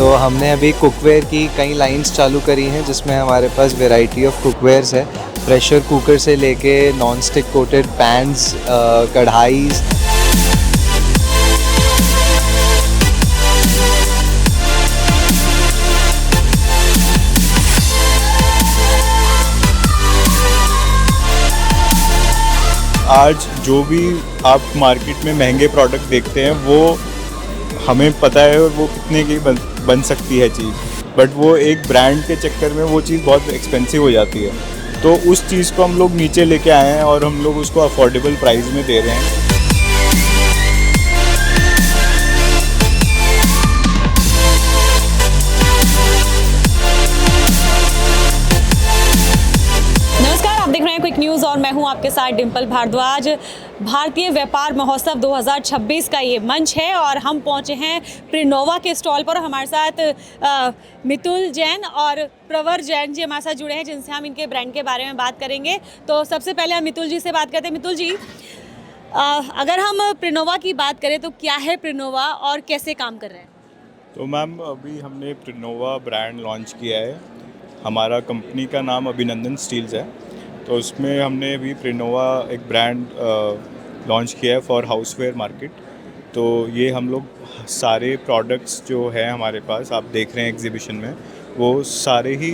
तो हमने अभी कुकवेयर की कई लाइंस चालू करी हैं जिसमें हमारे पास वैरायटी ऑफ कुकवेयर्स है। प्रेशर कुकर से लेके नॉन स्टिक कोटेड पैन्स, कढ़ाईज़। आज जो भी आप मार्केट में महंगे प्रोडक्ट देखते हैं वो हमें पता है वो कितने की बन सकती है चीज़, बट वो एक ब्रांड के चक्कर में वो चीज़ बहुत एक्सपेंसिव हो जाती है। तो उस चीज़ को हम लोग नीचे लेके आए हैं और हम लोग उसको अफोर्डेबल प्राइस में दे रहे हैं। क्विक न्यूज़ और मैं हूं आपके साथ डिम्पल भारद्वाज। भारतीय व्यापार महोत्सव 2026 का ये मंच है और हम पहुंचे हैं प्रिनोवा के स्टॉल पर। हमारे साथ मितुल जैन और प्रवर जैन जी हमारे साथ जुड़े हैं जिनसे हम इनके ब्रांड के बारे में बात करेंगे। तो सबसे पहले हम मितुल जी से बात करते हैं। मितुल जी, अगर हम प्रिनोवा की बात करें तो क्या है प्रिनोवा और कैसे काम कर रहे हैं? तो मैम, अभी हमने प्रिनोवा ब्रांड लॉन्च किया है। हमारा कंपनी का नाम अभिनंदन स्टील्स है। तो उसमें हमने अभी प्रिनोवा एक ब्रांड लॉन्च किया है फॉर हाउसवेयर मार्केट। तो ये हम लोग सारे प्रोडक्ट्स जो है हमारे पास आप देख रहे हैं एग्जीबिशन में, वो सारे ही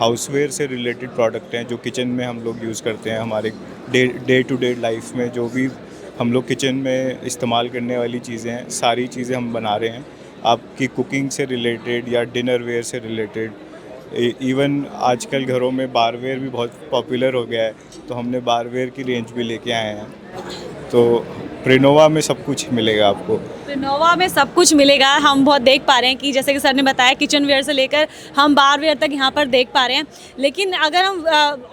हाउसवेयर से रिलेटेड प्रोडक्ट हैं जो किचन में हम लोग यूज़ करते हैं। हमारे डे टू डे लाइफ में जो भी हम लोग किचन में इस्तेमाल करने वाली चीज़ें हैं, सारी चीज़ें हम बना रहे हैं। आपकी कुकिंग से रिलेटेड या डिनर वेयर से रिलेटेड, इवन आजकल घरों में बारवेयर भी बहुत पॉपुलर हो गया है, तो हमने बारवेयर की रेंज भी लेके आए हैं। तो प्रिनोवा में सब कुछ मिलेगा आपको। प्रिनोवा में सब कुछ मिलेगा। हम बहुत देख पा रहे हैं कि जैसे कि सर ने बताया किचन वेयर से लेकर हम बारवेयर तक यहाँ पर देख पा रहे हैं। लेकिन अगर हम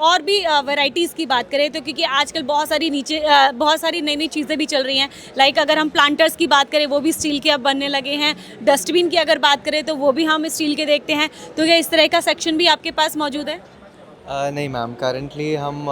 और भी वैरायटीज़ की बात करें तो क्योंकि आजकल बहुत सारी नई नई चीज़ें भी चल रही हैं। लाइक अगर हम प्लांटर्स की बात करें वो भी स्टील के अब बनने लगे हैं। डस्टबिन की अगर बात करें तो वो भी हम स्टील के देखते हैं। तो क्या इस तरह का सेक्शन भी आपके पास मौजूद है? नहीं मैम, करंटली हम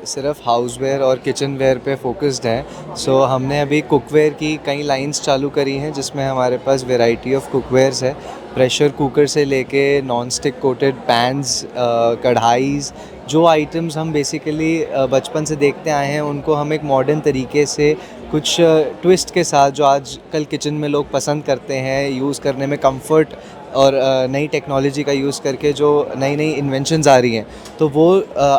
सिर्फ हाउसवेयर और किचन वेयर पे फोकस्ड हैं। सो हमने अभी कुकवेयर की कई लाइंस चालू करी हैं जिसमें हमारे पास वैरायटी ऑफ कुकवेयर्स है। प्रेशर कुकर से लेके नॉन स्टिक कोटेड पैन्स, कढ़ाईज़, जो आइटम्स हम बेसिकली बचपन से देखते आए हैं उनको हम एक मॉडर्न तरीके से कुछ ट्विस्ट के साथ, जो आजकल किचन में लोग पसंद करते हैं यूज़ करने में, कंफर्ट और नई टेक्नोलॉजी का यूज़ करके जो नई नई इन्वेंशंस आ रही हैं, तो वो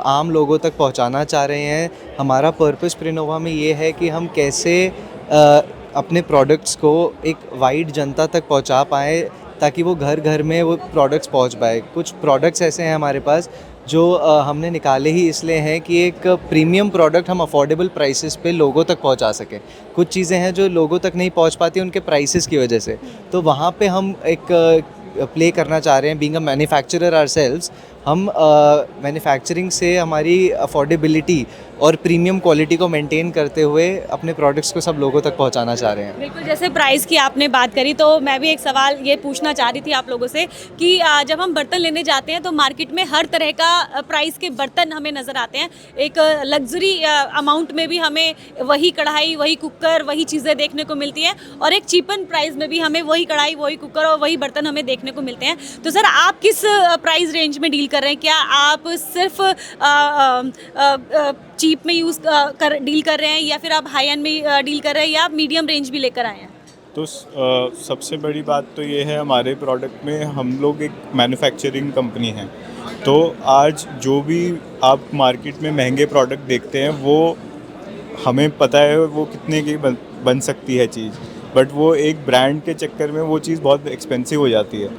आम लोगों तक पहुंचाना चाह रहे हैं। हमारा पर्पस प्रिनोवा में ये है कि हम कैसे अपने प्रोडक्ट्स को एक वाइड जनता तक पहुंचा पाएँ ताकि वो घर घर में वो प्रोडक्ट्स पहुंच पाए। कुछ प्रोडक्ट्स ऐसे हैं हमारे पास जो हमने निकाले ही इसलिए हैं कि एक प्रीमियम प्रोडक्ट हम अफोर्डेबल प्राइसेस पे लोगों तक पहुंचा सकें। कुछ चीज़ें हैं जो लोगों तक नहीं पहुंच पाती उनके प्राइसेस की वजह से, तो वहाँ पे हम एक प्ले करना चाह रहे हैं। बीइंग अ मैन्युफैक्चरर आवरसेल्व्स, हम मैन्युफैक्चरिंग से हमारी अफोर्डेबिलिटी और प्रीमियम क्वालिटी को मेंटेन करते हुए अपने प्रोडक्ट्स को सब लोगों तक पहुंचाना चाह रहे हैं। बिल्कुल, जैसे प्राइस की आपने बात करी तो मैं भी एक सवाल ये पूछना चाह रही थी आप लोगों से कि जब हम बर्तन लेने जाते हैं तो मार्केट में हर तरह का प्राइस के बर्तन हमें नज़र आते हैं। एक लग्जरी अमाउंट में भी हमें वही कढ़ाई, वही कुकर, वही चीज़ें देखने को मिलती हैं और एक चीपन प्राइस में भी हमें वही कढ़ाई, वही कुकर और वही बर्तन हमें देखने को मिलते हैं। तो सर, आप किस प्राइस रेंज में डील कर रहे हैं? क्या आप सिर्फ चीप में डील कर रहे हैं या फिर आप हाई एंड में डील कर रहे हैं या आप मीडियम रेंज भी लेकर आए हैं? तो सबसे बड़ी बात तो ये है, हमारे प्रोडक्ट में हम लोग एक मैन्युफैक्चरिंग कंपनी है। तो आज जो भी आप मार्केट में महंगे प्रोडक्ट देखते हैं वो हमें पता है वो कितने की बन सकती है चीज़, बट वो एक ब्रांड के चक्कर में वो चीज़ बहुत एक्सपेंसिव हो जाती है।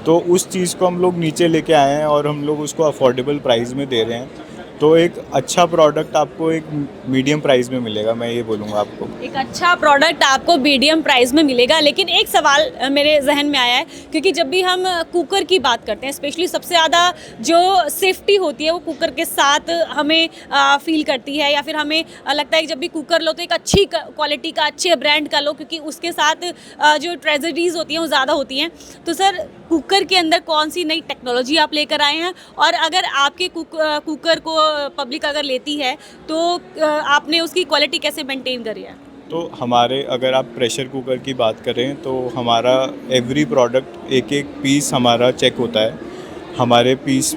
तो उस चीज़ को हम लोग नीचे लेके आए हैं और हम लोग उसको अफोर्डेबल प्राइस में दे रहे हैं। तो एक अच्छा प्रोडक्ट आपको एक मीडियम प्राइस में मिलेगा, मैं ये बोलूँगा आपको। एक अच्छा प्रोडक्ट आपको मीडियम प्राइस में मिलेगा। लेकिन एक सवाल मेरे जहन में आया है, क्योंकि जब भी हम कुकर की बात करते हैं, स्पेशली सबसे ज़्यादा जो सेफ्टी होती है वो कुकर के साथ हमें फील करती है, या फिर हमें लगता है कि जब भी कुकर लो तो एक अच्छी क्वालिटी का, अच्छे ब्रांड का लो, क्योंकि उसके साथ जो ट्रेजेडीज़ होती हैं वो ज़्यादा होती हैं। तो सर, कुकर के अंदर कौन सी नई टेक्नोलॉजी आप लेकर आए हैं, और अगर आपके कुकर को पब्लिक अगर लेती है तो आपने उसकी क्वालिटी कैसे मेंटेन करी है? तो हमारे अगर आप प्रेशर कुकर की बात करें तो हमारा एवरी प्रोडक्ट एक एक पीस हमारा चेक होता है। हमारे पीस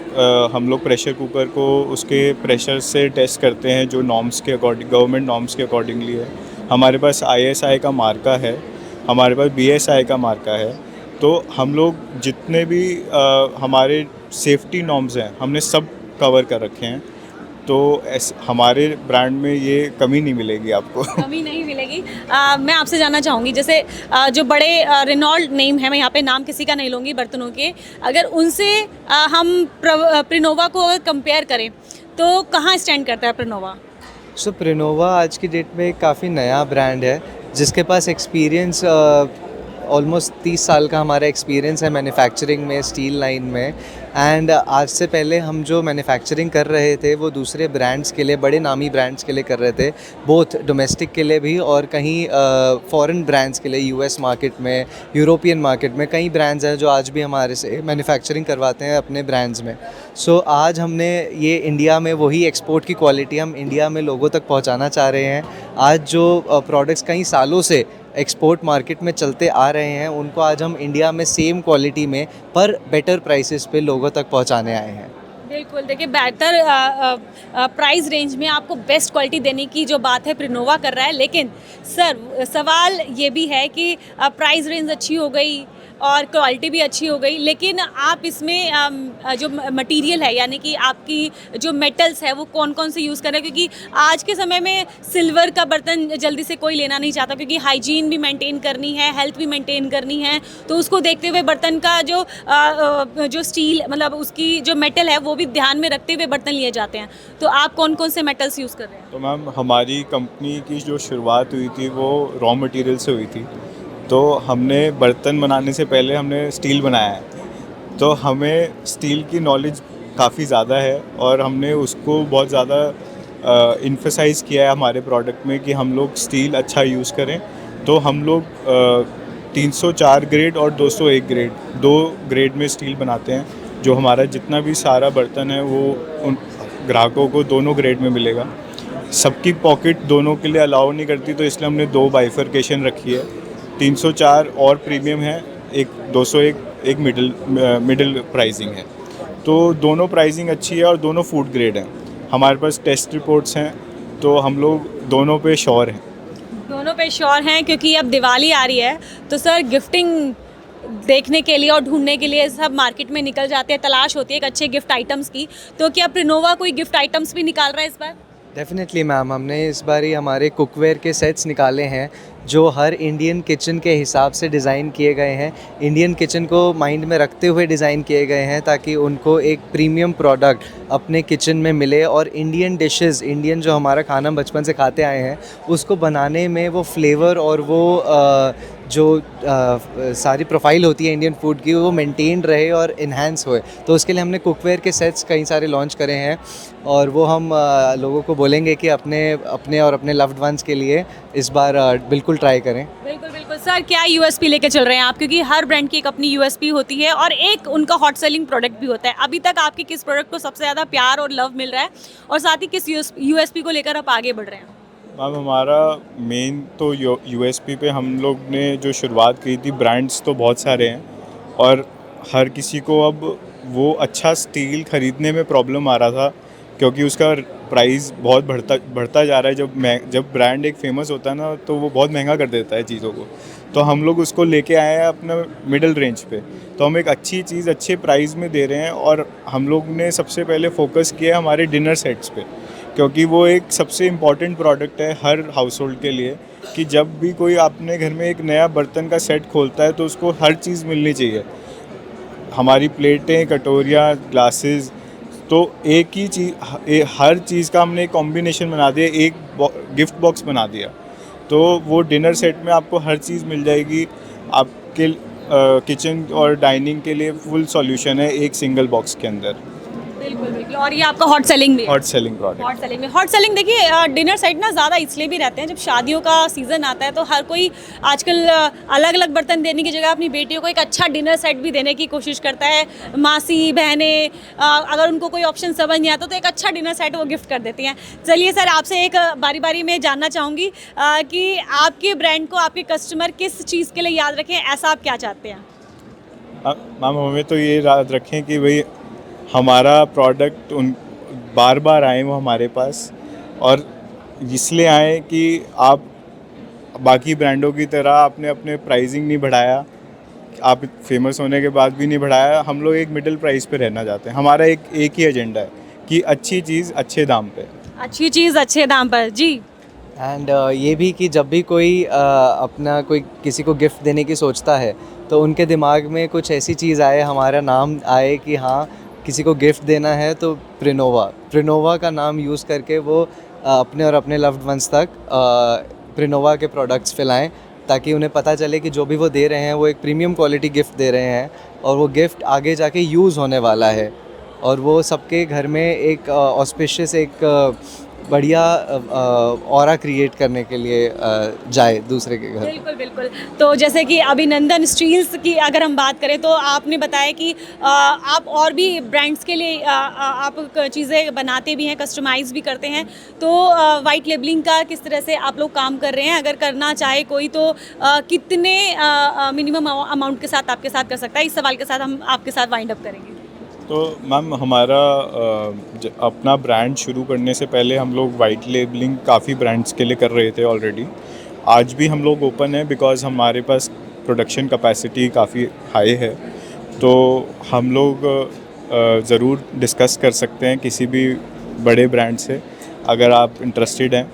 हम लोग प्रेशर कुकर को उसके प्रेशर से टेस्ट करते हैं जो नॉर्म्स के अकॉर्डिंग, गवर्नमेंट नॉर्म्स के अकॉर्डिंगली है। हमारे पास ISI का मार्का है, हमारे पास BSI का मार्का है। तो हम लोग जितने भी हमारे सेफ्टी नॉर्म्स हैं हमने सब कवर कर रखे हैं। तो हमारे ब्रांड में ये कमी नहीं मिलेगी आपको। कमी नहीं मिलेगी। मैं आपसे जानना चाहूँगी, जैसे जो बड़े रिनॉल्ड नेम है, मैं यहाँ पे नाम किसी का नहीं लूँगी बर्तनों के, अगर उनसे हम प्रिनोवा को अगर कंपेयर करें तो कहाँ स्टैंड करता है प्रिनोवा? सो प्रिनोवा आज की डेट में काफ़ी नया ब्रांड है जिसके पास एक्सपीरियंस ऑलमोस्ट 30 साल का हमारा एक्सपीरियंस है मैन्युफैक्चरिंग में, स्टील लाइन में। एंड आज से पहले हम जो मैन्युफैक्चरिंग कर रहे थे वो दूसरे ब्रांड्स के लिए, बड़े नामी ब्रांड्स के लिए कर रहे थे, बोथ डोमेस्टिक के लिए भी और कहीं फॉरेन ब्रांड्स के लिए। US मार्केट में, यूरोपियन मार्केट में कई ब्रांड्स हैं जो आज भी हमारे से मैन्युफैक्चरिंग करवाते हैं अपने ब्रांड्स में। सो आज हमने ये इंडिया में वही एक्सपोर्ट की क्वालिटी हम इंडिया में लोगों तक पहुंचाना चाह रहे हैं। आज जो प्रोडक्ट्स कई सालों से एक्सपोर्ट मार्केट में चलते आ रहे हैं उनको आज हम इंडिया में सेम क्वालिटी में पर बेटर प्राइसेस पे लोगों तक पहुंचाने आए हैं। बिल्कुल, देखिए बेहतर प्राइस रेंज में आपको बेस्ट क्वालिटी देने की जो बात है प्रिनोवा कर रहा है। लेकिन सर सवाल ये भी है कि प्राइस रेंज अच्छी हो गई और क्वालिटी भी अच्छी हो गई, लेकिन आप इसमें जो मटेरियल है यानी कि आपकी जो मेटल्स है वो कौन कौन से यूज़ कर रहे हैं? क्योंकि आज के समय में सिल्वर का बर्तन जल्दी से कोई लेना नहीं चाहता, क्योंकि हाइजीन भी मेंटेन करनी है, हेल्थ भी मेंटेन करनी है। तो उसको देखते हुए बर्तन का जो स्टील मतलब उसकी जो मेटल है वो भी ध्यान में रखते हुए बर्तन लिए जाते हैं। तो आप कौन कौन से मेटल्स यूज़ कर रहे हैं? तो मैम हमारी कंपनी की जो शुरुआत हुई थी वो रॉ मटेरियल से हुई थी। तो हमने बर्तन बनाने से पहले हमने स्टील बनाया है, तो हमें स्टील की नॉलेज काफ़ी ज़्यादा है और हमने उसको बहुत ज़्यादा इन्फेसाइज़ किया है हमारे प्रोडक्ट में कि हम लोग स्टील अच्छा यूज़ करें। तो हम लोग 304 ग्रेड और 201 ग्रेड, 2 ग्रेड में स्टील बनाते हैं। जो हमारा जितना भी सारा बर्तन है वो उन ग्राहकों को दोनों ग्रेड में मिलेगा। सबकी पॉकेट दोनों के लिए अलाउ नहीं करती, तो इसलिए हमने 2 बाइफरकेशन रखी है। 304 और प्रीमियम है, एक 201 एक मिडिल प्राइसिंग है। तो दोनों प्राइसिंग अच्छी है और दोनों फूड ग्रेड हैं। हमारे पास टेस्ट रिपोर्ट्स हैं, तो हम लोग दोनों पे श्योर हैं। दोनों पे श्योर हैं, क्योंकि अब दिवाली आ रही है तो सर गिफ्टिंग देखने के लिए और ढूंढने के लिए सब मार्केट में निकल जाते हैं, तलाश होती है एक अच्छे गिफ्ट आइटम्स की। तो क्या प्रिनोवा कोई गिफ्ट आइटम्स भी निकाल रहा है इस बार? डेफिनेटली मैम, हमने इस बार ही हमारे कुकवेयर के सेट्स निकाले हैं जो हर इंडियन किचन के हिसाब से डिज़ाइन किए गए हैं। इंडियन किचन को माइंड में रखते हुए डिज़ाइन किए गए हैं ताकि उनको एक प्रीमियम प्रोडक्ट अपने किचन में मिले और इंडियन डिशेस, इंडियन जो हमारा खाना बचपन से खाते आए हैं उसको बनाने में वो फ्लेवर और वो जो सारी प्रोफाइल होती है इंडियन फूड की वो मेंटेन रहे और इन्हांस होए। तो उसके लिए हमने कुकवेयर के सेट्स कई सारे लॉन्च करे हैं और वो हम लोगों को बोलेंगे कि अपने और अपने लव्ड वंस के लिए इस बार बिल्कुल ट्राई करें। बिल्कुल बिल्कुल सर, क्या USP लेके चल रहे हैं आप? क्योंकि हर ब्रांड की एक अपनी USP होती है और एक उनका हॉट सेलिंग प्रोडक्ट भी होता है। अभी तक आपके किस प्रोडक्ट को सबसे ज़्यादा प्यार और लव मिल रहा है और साथ ही किस USP को लेकर आप आगे बढ़ रहे हैं? मैम हमारा मेन तो USP पे हम लोग ने जो शुरुआत की थी, ब्रांड्स तो बहुत सारे हैं और हर किसी को अब वो अच्छा स्टील ख़रीदने में प्रॉब्लम आ रहा था क्योंकि उसका प्राइस बहुत बढ़ता जा रहा है। जब ब्रांड एक फेमस होता है ना तो वो बहुत महंगा कर देता है चीज़ों को। तो हम लोग उसको लेके आए हैं अपना मिडिल रेंज पे। तो हम एक अच्छी चीज़ अच्छे प्राइस में दे रहे हैं और हम लोग ने सबसे पहले फोकस किया हमारे डिनर सेट्स पे, क्योंकि वो एक सबसे इम्पॉर्टेंट प्रोडक्ट है हर हाउस होल्ड के लिए कि जब भी कोई अपने घर में एक नया बर्तन का सेट खोलता है तो उसको हर चीज़ मिलनी चाहिए। हमारी प्लेटें, कटोरियाँ, ग्लासेस, तो एक ही चीज़, हर चीज़ का हमने एक कॉम्बिनेशन बना दिया, एक गिफ्ट बॉक्स बना दिया। तो वो डिनर सेट में आपको हर चीज़ मिल जाएगी। आपके किचन और डाइनिंग के लिए फुल सॉल्यूशन है एक सिंगल बॉक्स के अंदर। बिल्कुल बिल्कुल। और ये आपका हॉट सेलिंग भी है। Hot selling product. Hot selling देखिए, डिनर सेट ना ज़्यादा इसलिए भी रहते हैं, जब शादियों का सीज़न आता है तो हर कोई आजकल अलग अलग बर्तन देने की जगह अपनी बेटियों को एक अच्छा डिनर सेट भी देने की कोशिश करता है। मासी बहनें अगर उनको कोई ऑप्शन समझ नहीं आता तो एक अच्छा डिनर सेट वो गिफ्ट कर देती हैं। चलिए सर, आपसे एक बारी बारी में जानना चाहूँगी कि आपके ब्रांड को आपके कस्टमर किस चीज़ के लिए याद रखें, ऐसा आप क्या चाहते हैं? मैम हमें तो ये याद रखें कि भाई हमारा प्रोडक्ट उन बार बार आए वो हमारे पास, और इसलिए आए कि आप बाकी ब्रांडों की तरह आपने अपने प्राइसिंग नहीं बढ़ाया, आप फेमस होने के बाद भी नहीं बढ़ाया। हम लोग एक मिडिल प्राइस पे रहना चाहते हैं। हमारा एक ही एजेंडा है कि अच्छी चीज़ अच्छे दाम पे। अच्छी चीज़ अच्छे दाम पर जी। एंड ये भी कि जब भी कोई अपना कोई किसी को गिफ्ट देने की सोचता है तो उनके दिमाग में कुछ ऐसी चीज़ आए, हमारा नाम आए कि हाँ किसी को गिफ्ट देना है तो प्रिनोवा का नाम यूज़ करके वो अपने और अपने लव्ड वंस तक प्रिनोवा के प्रोडक्ट्स फैलाएं, ताकि उन्हें पता चले कि जो भी वो दे रहे हैं वो एक प्रीमियम क्वालिटी गिफ्ट दे रहे हैं और वो गिफ्ट आगे जाके यूज़ होने वाला है और वो सबके घर में एक ऑस्पिशियस एक बढ़िया ऑरा क्रिएट करने के लिए जाए दूसरे के घर। बिल्कुल बिल्कुल। तो जैसे कि अभिनंदन स्टील्स की अगर हम बात करें तो आपने बताया कि आप और भी ब्रांड्स के लिए आप चीज़ें बनाते भी हैं, कस्टमाइज़ भी करते हैं। तो वाइट लेबलिंग का किस तरह से आप लोग काम कर रहे हैं? अगर करना चाहे कोई तो कितने मिनिमम अमाउंट के साथ आपके साथ कर सकता है? इस सवाल के साथ हम आपके साथ वाइंड अप करेंगे। तो मैम हमारा अपना ब्रांड शुरू करने से पहले हम लोग वाइट लेबलिंग काफ़ी ब्रांड्स के लिए कर रहे थे ऑलरेडी। आज भी हम लोग ओपन है बिकॉज़ हमारे पास प्रोडक्शन कैपेसिटी काफ़ी हाई है। तो हम लोग ज़रूर डिस्कस कर सकते हैं किसी भी बड़े ब्रांड से, अगर आप इंटरेस्टेड हैं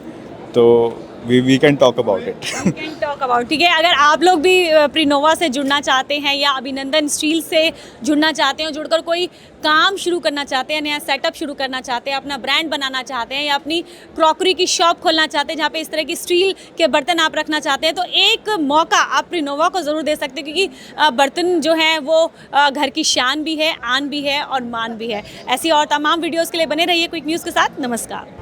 तो we can talk about it. Can talk about, ठीक है। अगर आप लोग भी प्रिनोवा से जुड़ना चाहते हैं या अभिनंदन स्टील से जुड़ना चाहते हैं, जुड़कर कोई काम शुरू करना चाहते हैं, नया सेटअप शुरू करना चाहते हैं, अपना ब्रांड बनाना चाहते हैं या अपनी क्रॉकरी की शॉप खोलना चाहते हैं जहाँ पे इस तरह की स्टील के बर्तन आप रखना चाहते हैं, तो एक मौका आप प्रिनोवा को ज़रूर दे सकते हैं, क्योंकि बर्तन जो हैं वो घर की शान भी है, आन भी है और मान भी है। ऐसी और तमाम वीडियोज़ के लिए बने रहिए क्विक न्यूज़ के साथ। नमस्कार।